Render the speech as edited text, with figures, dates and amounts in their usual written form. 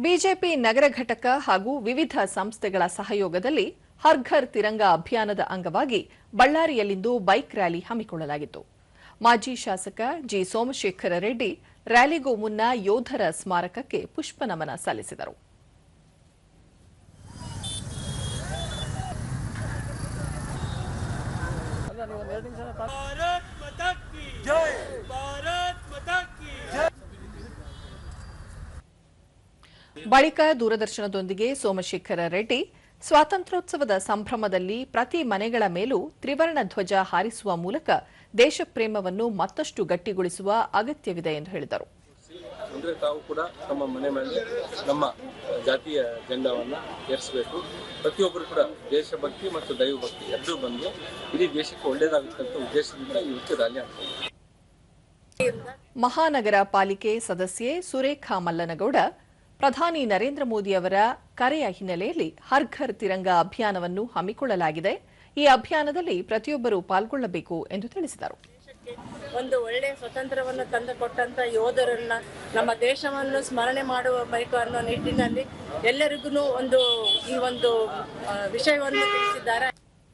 BJP ನಗರ ಘಟಕ ಹಾಗೂ ವಿವಿಧ ಸಂಸ್ಥೆಗಳ ಸಹಯೋಗದಲ್ಲಿ ಹರ್ ಘರ್ ತಿರಂಗಾ ಅಭಿಯಾನದ ಅಂಗವಾಗಿ ಬಳ್ಳಾರಿಯಲ್ಲಿಂದು ಬೈಕ್ ರ್ಯಾಲಿ ಹಮ್ಮಿಕೊಳ್ಳಲಾಗಿತ್ತು. ಮಾಜಿ ಶಾಸಕ ಜಿ ಸೋಮಶೇಖರ ರೆಡ್ಡಿ ರ್ಯಾಲಿಗೂ ಮುನ್ನ ಯೋಧರ ಸ್ಮಾರಕಕ್ಕೆ ಪುಷ್ಪನಮನ ಸಲ್ಲಿಸಿದರು. ಬಳಿಕ ದೂರದರ್ಶನದೊಂದಿಗೆ ಸೋಮಶೇಖರ ರೆಡ್ಡಿ ಸ್ವಾತಂತ್ರ್ಯೋತ್ಸವದ ಸಂಭ್ರಮದಲ್ಲಿ ಪ್ರತಿ ಮನೆಗಳ ಮೇಲೂ ತ್ರಿವರ್ಣ ಧ್ವಜ ಹಾರಿಸುವ ಮೂಲಕ ದೇಶಪ್ರೇಮವನ್ನು ಮತ್ತಷ್ಟು ಗಟ್ಟಿಗೊಳಿಸುವ ಅಗತ್ಯವಿದೆ ಎಂದು ಹೇಳಿದರು. ಅಂದ್ರೆ ತಾವು ಕೂಡ ನಮ್ಮ ಮನೆ ಮೇಲೆ ನಮ್ಮ ಜಾತಿಯ ಜೆಂಡಾವನ್ನು ಏರಿಸಬೇಕು. ಪ್ರತಿಯೊಬ್ಬರು ಕೂಡ ದೇಶಭಕ್ತಿ ಮತ್ತು ದೈವಭಕ್ತಿ ಎರಡೂ ಬಂದು ಇಡೀ ದೇಶಕ್ಕೆ ಒಳ್ಳೆಯದಾಗುತ್ತೆ ಅಂತ ಉದ್ದೇಶದಿಂದ ಇವತ್ತು ರ್ಯಾಲಿ ಆಗ್ತದೆ. ಮಹಾನಗರ ಪಾಲಿಕೆ ಸದಸ್ಯೆ ಸುರೇಖಾ ಮಲ್ಲನಗೌಡ ಪ್ರಧಾನಿ ನರೇಂದ್ರ ಮೋದಿ ಅವರ ಕರೆಯ ಹಿನ್ನೆಲೆಯಲ್ಲಿ ಹರ್ ಘರ್ ತಿರಂಗಾ ಅಭಿಯಾನವನ್ನು ಹಮ್ಮಿಕೊಳ್ಳಲಾಗಿದೆ. ಈ ಅಭಿಯಾನದಲ್ಲಿ ಪ್ರತಿಯೊಬ್ಬರು ಪಾಲ್ಗೊಳ್ಳಬೇಕು ಎಂದು ತಿಳಿಸಿದರು. ಒಂದು ಒಳ್ಳೆಯ ಸ್ವತಂತ್ರವನ್ನು ತಂದುಕೊಟ್ಟಂತ ಯೋಧರನ್ನ ನಮ್ಮ ದೇಶವನ್ನು ಸ್ಮರಣೆ ಮಾಡಬೇಕು ಅನ್ನೋ ನಿಟ್ಟಿನಲ್ಲಿ ಎಲ್ಲರಿಗೂ ಈ ಒಂದು ವಿಷಯವನ್ನು ತಿಳಿಸಿದ್ದಾರೆ.